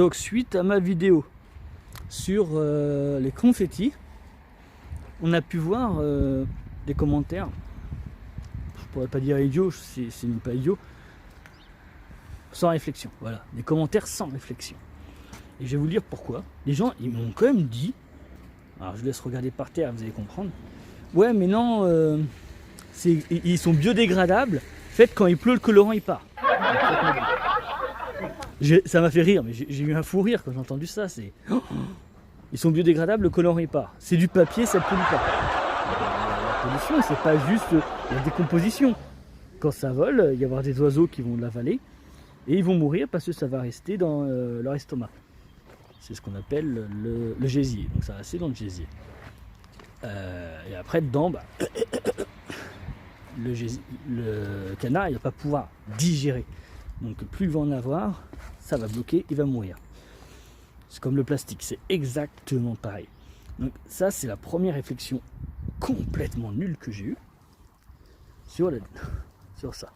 Donc suite à ma vidéo sur les confettis, on a pu voir des commentaires, je pourrais pas dire idiots, c'est même pas idiot, sans réflexion, voilà, des commentaires sans réflexion. Et je vais vous dire pourquoi. Les gens, ils m'ont quand même dit, alors je laisse regarder par terre, vous allez comprendre, ouais mais non, ils sont biodégradables, faites quand il pleut, le colorant il part. Ça m'a fait rire, mais j'ai eu un fou rire quand j'ai entendu ça. C'est ils sont biodégradables, le colorant il part. C'est du papier, ça ne pollue pas. La pollution, c'est pas juste la décomposition. Quand ça vole, il va y avoir des oiseaux qui vont l'avaler et ils vont mourir parce que ça va rester dans leur estomac. C'est ce qu'on appelle le gésier. Donc ça va rester dans le gésier. Et après, dedans, le canard, il va pas pouvoir digérer. Donc plus il va en avoir, ça va bloquer, il va mourir. C'est comme le plastique, c'est exactement pareil. Donc ça, c'est la première réflexion complètement nulle que j'ai eue sur ça.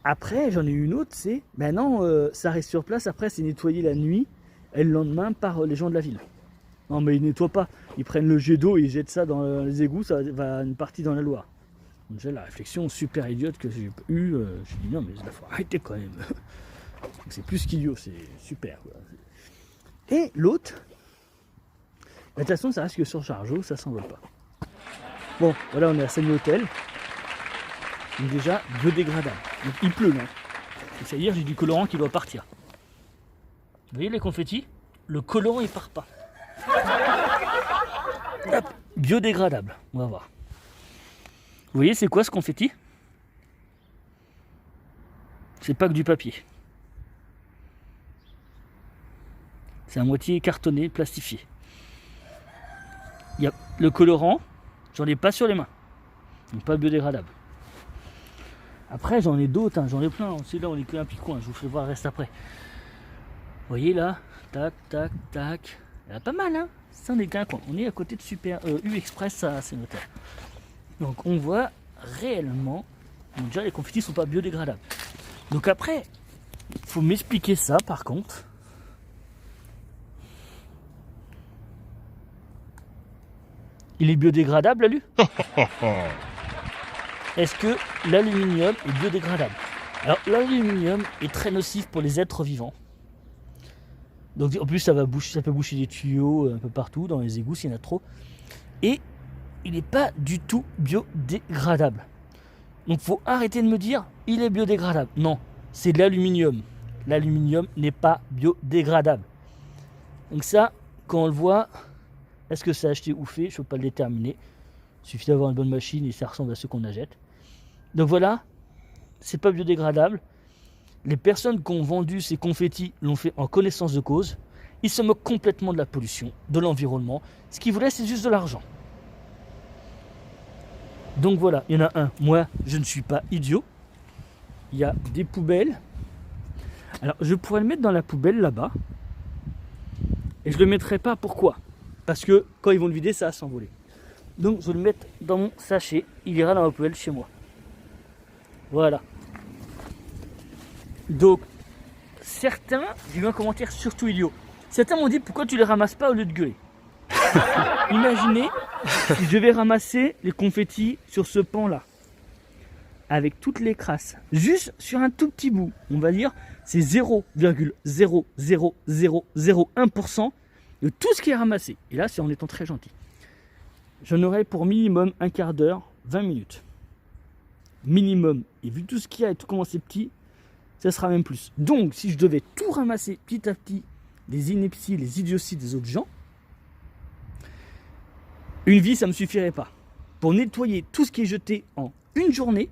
Après, j'en ai eu une autre, c'est, ben non, ça reste sur place, après c'est nettoyé la nuit et le lendemain par les gens de la ville. Non mais ils nettoient pas, ils prennent le jet d'eau et ils jettent ça dans les égouts, ça va une partie dans la Loire. Donc, déjà la réflexion super idiote que j'ai eue, je dis non mais il faut arrêter quand même. C'est plus qu'idiot, c'est super quoi. Et l'autre, de toute façon ça reste que sur Chargeau, ça s'envole pas. Bon, voilà, on est à Seigneur-Hôtel. Donc déjà, biodégradable. Donc il pleut là. C'est-à-dire j'ai du colorant qui doit partir. Vous voyez les confettis? Le colorant il part pas. Hop, biodégradable, on va voir. Vous voyez c'est quoi ce confetti? C'est pas que du papier. C'est à moitié cartonné, plastifié. Il y a le colorant, j'en ai pas sur les mains. Donc pas biodégradable. Après j'en ai d'autres, j'en ai plein. C'est là on est que un petit coin, je vous ferai voir le reste après. Vous voyez là, tac, tac, tac. Il y en a pas mal hein. Ça on est qu'un coin. On est à côté de Super U Express à Saint-Notaire. Donc on voit réellement, donc déjà les confettis sont pas biodégradables. Donc après, il faut m'expliquer ça par contre. Il est biodégradable l'alu? Est-ce que l'aluminium est biodégradable? Alors l'aluminium est très nocif pour les êtres vivants. Donc en plus ça peut boucher des tuyaux un peu partout dans les égouts s'il y en a trop. Et il n'est pas du tout biodégradable. Donc faut arrêter de me dire il est biodégradable. Non, c'est de l'aluminium. L'aluminium n'est pas biodégradable. Donc ça, quand on le voit, est-ce que c'est acheté ou fait? Je ne peux pas le déterminer. Il suffit d'avoir une bonne machine et ça ressemble à ceux qu'on achète. Donc voilà, c'est pas biodégradable. Les personnes qui ont vendu ces confettis l'ont fait en connaissance de cause. Ils se moquent complètement de la pollution, de l'environnement. Ce qu'ils voulaient, c'est juste de l'argent. Donc voilà, il y en a un. Moi, je ne suis pas idiot. Il y a des poubelles. Alors, je pourrais le mettre dans la poubelle là-bas. Et je ne le mettrai pas. Pourquoi? Parce que quand ils vont le vider, ça va s'envoler. Donc, je vais le mettre dans mon sachet. Il ira dans la poubelle chez moi. Voilà. Donc, certains, j'ai eu un commentaire surtout idiot. Certains m'ont dit pourquoi tu les ramasses pas au lieu de gueuler. Imaginez si je vais ramasser les confettis sur ce pan-là, avec toutes les crasses, juste sur un tout petit bout, on va dire, c'est 0,00001% de tout ce qui est ramassé. Et là, c'est en étant très gentil. J'en aurai pour minimum un quart d'heure, 20 minutes. Minimum. Et vu tout ce qu'il y a et tout comment c'est petit, ça sera même plus. Donc, si je devais tout ramasser petit à petit, les inepties, les idioties des autres gens, une vie, ça ne me suffirait pas. Pour nettoyer tout ce qui est jeté en une journée,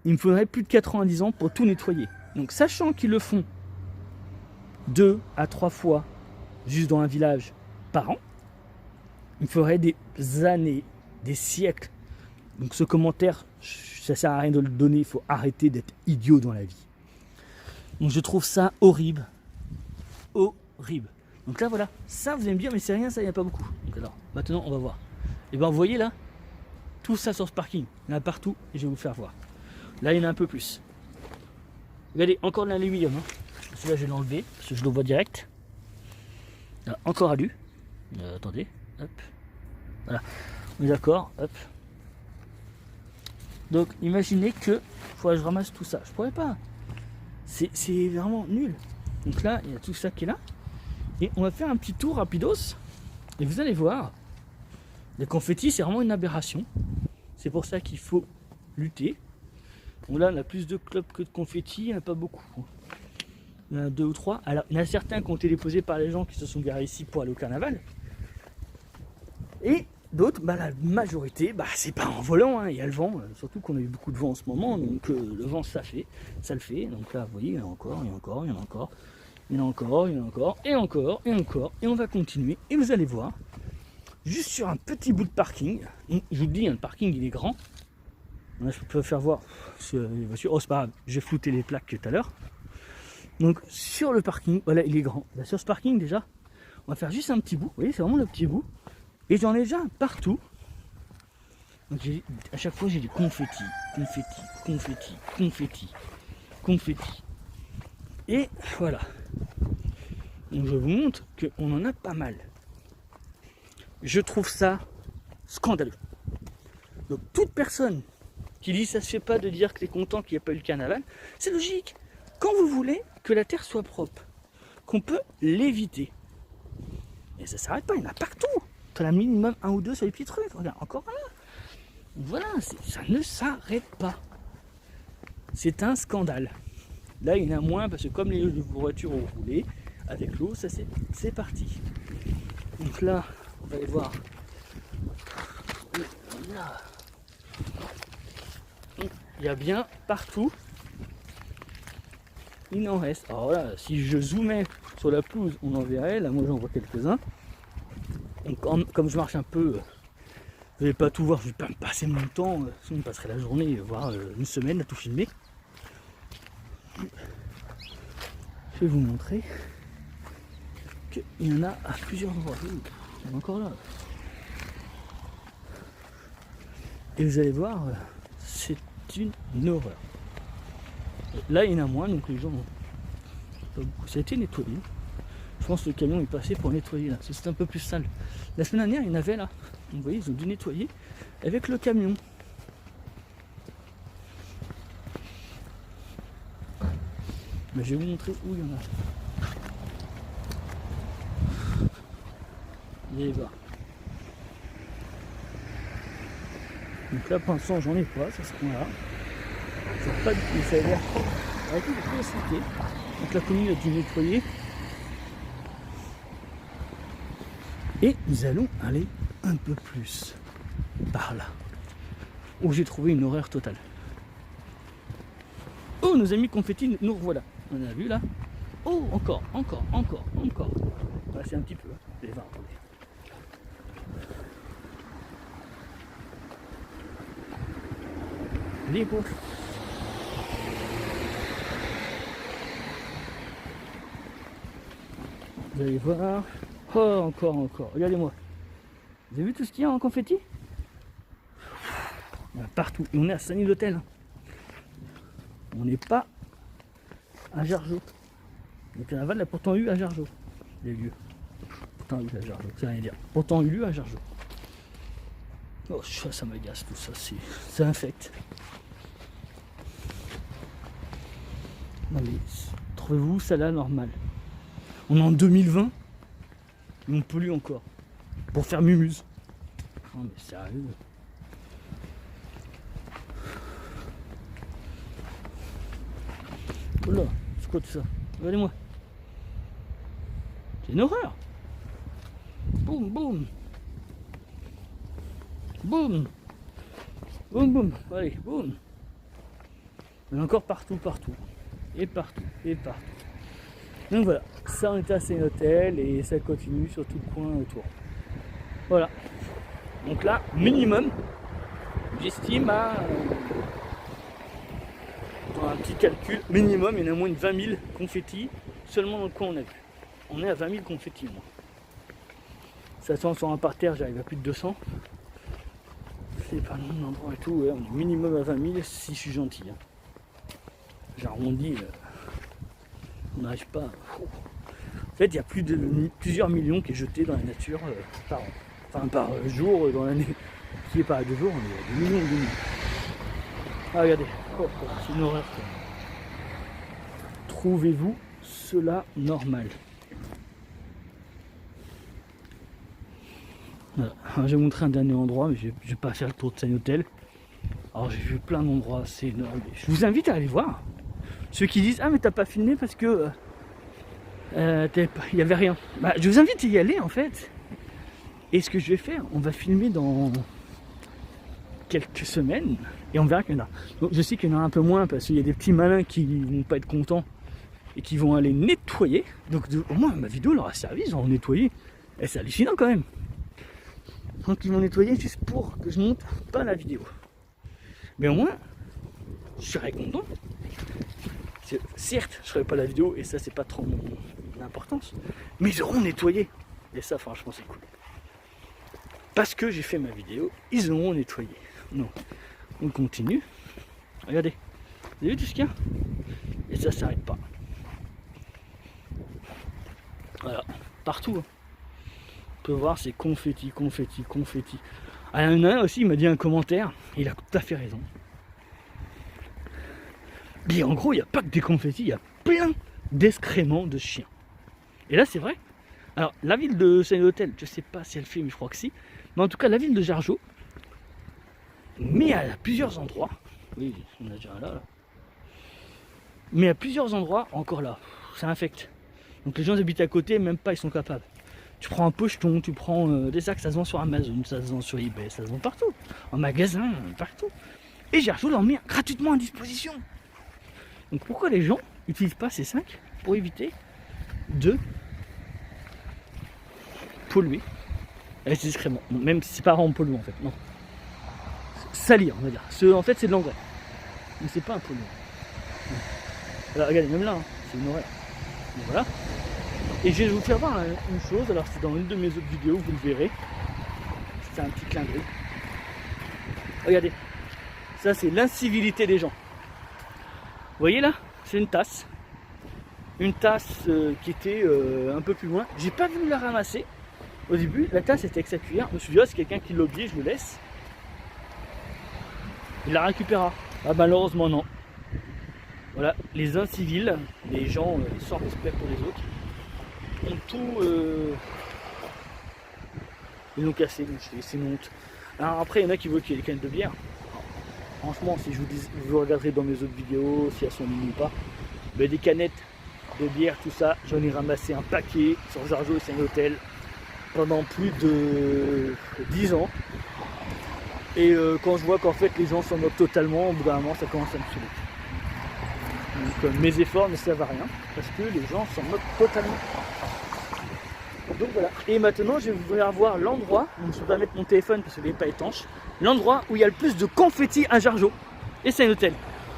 il me faudrait plus de 90 ans pour tout nettoyer. Donc, sachant qu'ils le font 2 à 3 fois juste dans un village par an, il me faudrait des années, des siècles. Donc, ce commentaire, ça ne sert à rien de le donner. Il faut arrêter d'être idiot dans la vie. Donc, je trouve ça horrible. Horrible. Donc là, voilà. Ça, vous allez me dire, mais c'est rien, ça, il n'y a pas beaucoup. Donc alors, maintenant, on va voir. Et bien, vous voyez là, tout ça sur ce parking. Il y en a partout et je vais vous faire voir. Là, il y en a un peu plus. Regardez, encore de l'aluminium. Hein. Celui-là, je vais l'enlever parce que je le vois direct. Là, encore alu. Attendez, hop. Voilà, on est d'accord, hop. Donc, imaginez que faudrait que je ramasse tout ça. Je pourrais pas. C'est vraiment nul. Donc là, il y a tout ça qui est là. Et on va faire un petit tour rapidos. Et vous allez voir, les confettis, c'est vraiment une aberration. C'est pour ça qu'il faut lutter. Bon, là, on a plus de clubs que de confettis, il n'y en a pas beaucoup. Il y en a 2 ou 3. Alors, il y en a certains qui ont été déposés par les gens qui se sont garés ici pour aller au carnaval. Et d'autres, la majorité, c'est pas en volant, hein, il y a le vent, surtout qu'on a eu beaucoup de vent en ce moment, donc le vent ça le fait. Donc là, vous voyez, il y en a encore, il y en a encore, il y en a encore, il y en a encore, il y en a encore, et encore, et encore, et on va continuer. Et vous allez voir, juste sur un petit bout de parking, je vous dis, le parking il est grand. Là, je peux faire voir, les voitures. Oh, c'est pas grave, j'ai flouté les plaques tout à l'heure. Donc sur le parking, voilà, il est grand. Là, sur ce parking déjà, on va faire juste un petit bout, vous voyez, c'est vraiment le petit bout. Et j'en ai déjà partout. Donc à chaque fois j'ai des confettis, confettis, confettis, confettis, confettis. Et voilà. Donc je vous montre qu'on en a pas mal. Je trouve ça scandaleux. Donc toute personne qui dit ça se fait pas de dire que t'es content qu'il n'y ait pas eu le carnaval, c'est logique. Quand vous voulez que la terre soit propre, qu'on peut l'éviter. Et ça s'arrête pas, il y en a partout. T'en as minimum 1 ou 2 sur les petits trucs. Regarde, encore là. Voilà, ça ne s'arrête pas. C'est un scandale. Là, il y en a moins parce que comme les voitures ont roulé avec l'eau, ça c'est parti. Donc là, on va aller voir. Là. Il y a bien partout. Il en reste. Alors là, si je zoomais sur la pelouse, on en verrait. Là, moi, j'en vois quelques-uns. Donc, comme je marche un peu, je vais pas tout voir, je vais pas me passer mon temps, sinon on passerait la journée, voire une semaine à tout filmer. Je vais vous montrer qu'il y en a à plusieurs endroits. Il y en a encore là. Et vous allez voir, c'est une horreur. Là, il y en a moins, donc les gens ont... Ça a été nettoyé. Je pense que le camion est passé pour nettoyer là, c'est un peu plus sale. La semaine dernière, il y en avait là. Vous voyez, ils ont dû nettoyer avec le camion. Mais je vais vous montrer où il y en a. Vous allez voir. Donc là, pour l'instant, j'en ai pas, ça se prend là. C'est pas du tout, ça a l'air avec une curiosité. Donc la commune a dû nettoyer. Et nous allons aller un peu plus par là, où j'ai trouvé une horreur totale. Oh, nos amis confettis, nous revoilà. On a vu là. Oh, encore. Voilà, c'est un petit peu. Allez, va, attendez. Les beaux. Vous allez voir. Oh, encore. Regardez-moi. Vous avez vu tout ce qu'il y a en confetti? Il y en a partout. Et on est à Saint-Denis-d'Hôtel. On n'est pas à Jargeau. Le carnaval a pourtant eu à Jargeau. Les lieux. Pourtant eu à Jargeau. C'est rien à dire. Pourtant eu lieu à Jargeau. Oh, ça m'agace tout ça. Ça infecte. Non mais, trouvez-vous ça là normal? On est en 2020. Et on pollue encore. Pour faire mumuse. Non mais sérieux. Oh là, c'est quoi tout ça? Regardez-moi. C'est une horreur. Boum, boum. Boum. Boum, boum. Allez, boum. Il y en a encore partout. Et partout. Donc voilà, ça on était à Saint-Hôtel et ça continue sur tout le coin autour. Voilà. Donc là, minimum, j'estime à... dans un petit calcul, minimum, il y en a moins de 20 000 confettis seulement dans le coin on a vu. On est à 20 000 confettis, moi. Ça sent sur un parterre, j'arrive à plus de 200. C'est pas le nombre d'endroits et tout, ouais, on est minimum à 20 000 si je suis gentil. Hein. J'arrondis On n'arrive pas. En fait, il y a plusieurs millions qui est jeté dans la nature par an. Enfin, par jour dans l'année. Qui est pas à 2 jours, on est à des millions et des millions. Ah, regardez. C'est une horreur. Trouvez-vous cela normal? Voilà. Alors, je vais vous montrer un dernier endroit, mais je vais pas faire le tour de Saint-Hôtel. Alors j'ai vu plein d'endroits, c'est énorme. Je vous invite à aller voir. Ceux qui disent ah mais t'as pas filmé parce que il y avait rien. Bah, je vous invite à y aller en fait. Et ce que je vais faire, on va filmer dans quelques semaines et on verra qu'il y en a. Donc je sais qu'il y en a un peu moins parce qu'il y a des petits malins qui vont pas être contents et qui vont aller nettoyer. Donc au moins ma vidéo leur a servi, ils vont nettoyer. Et c'est hallucinant quand même. Donc ils vont nettoyer juste pour que je monte pas la vidéo. Mais au moins, je serais content. Certes, je ne ferai pas la vidéo et ça c'est pas trop l'importance. Mais ils auront nettoyé. Et ça franchement c'est cool. Parce que j'ai fait ma vidéo, ils auront nettoyé. Non. On continue. Regardez. Vous avez vu tout ce qu'il y a? Et ça s'arrête pas. Voilà. Partout. Hein. On peut voir c'est confetti, confetti, confetti. Ah, il y en a un aussi, il m'a dit un commentaire, et il a tout à fait raison. Mais en gros, il n'y a pas que des confettis, il y a plein d'excréments de chiens. Et là, c'est vrai. Alors, la ville de Saint-Hôtel, je ne sais pas si elle fait, mais je crois que si. Mais en tout cas, la ville de Jargeau, mais à plusieurs endroits, oui, on a déjà un là. Mais à plusieurs endroits, encore là, ça infecte. Donc les gens qui habitent à côté, même pas, ils sont capables. Tu prends un pocheton, tu prends des sacs, ça se vend sur Amazon, ça se vend sur eBay, ça se vend partout. En magasin, partout. Et Jargeau l'en met gratuitement à disposition. Donc pourquoi les gens n'utilisent pas ces sacs pour éviter de polluer avec ces excréments? Même si c'est pas vraiment polluant en fait, non. Salir, on va dire. En fait, c'est de l'engrais. Mais c'est pas un polluant. Alors, regardez, même là, hein, c'est une horreur. Donc, voilà. Et je vais vous faire voir une chose, alors c'est dans une de mes autres vidéos, vous le verrez. C'est un petit clin d'œil. Regardez, ça c'est l'incivilité des gens. Vous voyez là, c'est une tasse. Une tasse qui était un peu plus loin. J'ai pas voulu la ramasser. Au début, la tasse était avec sa cuillère. Je me suis dit, oh, c'est quelqu'un qui l'a oublié, je le laisse. Il la récupérera. Ah, malheureusement, non. Voilà, les incivils, les gens sans respect pour les autres, ont tout. Ils l'ont cassé, c'est une honte. Alors après, il y en a qui veulent qu'il y ait des canettes de bière. Franchement, si vous regarderez dans mes autres vidéos, si elles sont mises ou pas, mais des canettes de bière, tout ça, j'en ai ramassé un paquet sur Jargeau et Saint-Hôtel pendant plus de 10 ans. Et quand je vois qu'en fait les gens s'en moquent totalement, au bout d'un moment ça commence à me saouler. Donc mes efforts ne servent à rien parce que les gens s'en moquent totalement. Donc voilà. Et maintenant je vais vous faire voir l'endroit, donc je ne peux pas mettre mon téléphone parce qu'il n'est pas étanche, l'endroit où il y a le plus de confettis à Jargeau et Saint-Hôtel.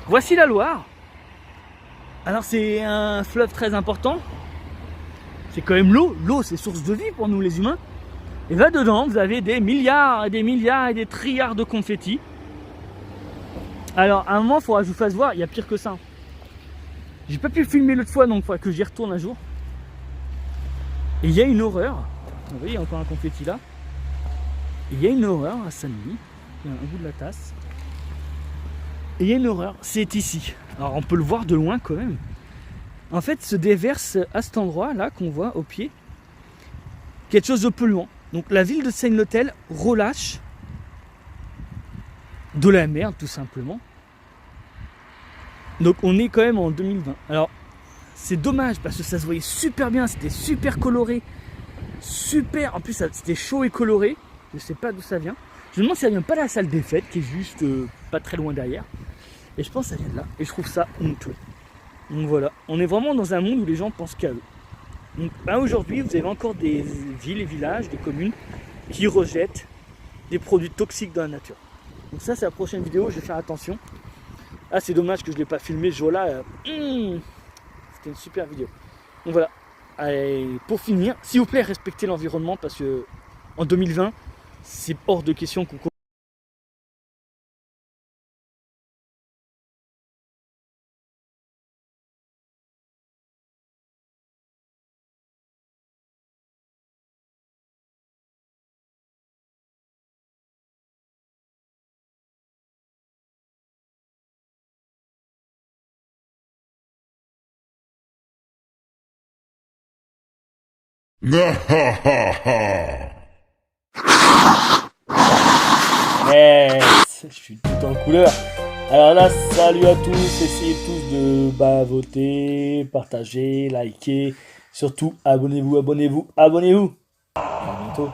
Voici la Loire. Alors c'est un fleuve très important. C'est quand même l'eau. L'eau c'est source de vie pour nous les humains. Et là dedans vous avez des milliards et des milliards et des trilliards de confettis. Alors à un moment il faudra que je vous fasse voir, il y a pire que ça. J'ai pas pu filmer l'autre fois donc il faudra que j'y retourne un jour. Et il y a une horreur. Vous voyez, il y a encore un confetti là. Et il y a une horreur à Saint-Denis. Il y a un bout de la tasse. Et il y a une horreur, c'est ici. Alors on peut le voir de loin quand même. En fait, se déverse à cet endroit là qu'on voit au pied quelque chose de polluant. Donc la ville de Saint-Hôtel relâche de la merde tout simplement. Donc on est quand même en 2020. Alors c'est dommage parce que ça se voyait super bien, c'était super coloré. Super, en plus c'était chaud et coloré. Je sais pas d'où ça vient. Je me demande si ça vient pas de la salle des fêtes qui est juste pas très loin derrière. Et je pense que ça vient de là. Et je trouve ça honteux. Donc voilà, on est vraiment dans un monde où les gens pensent qu'à eux. Donc aujourd'hui, vous avez encore des villes et villages, des communes qui rejettent des produits toxiques dans la nature. Donc ça, c'est la prochaine vidéo, je vais faire attention. Ah, c'est dommage que je ne l'ai pas filmé ce jour-là. C'était une super vidéo. Donc voilà. Et pour finir, s'il vous plaît, respectez l'environnement parce que en 2020, c'est hors de question qu'on Yes, je suis tout en couleur. Alors là, salut à tous, essayez tous de voter, partager, liker, surtout abonnez-vous, abonnez-vous, abonnez-vous. À bientôt.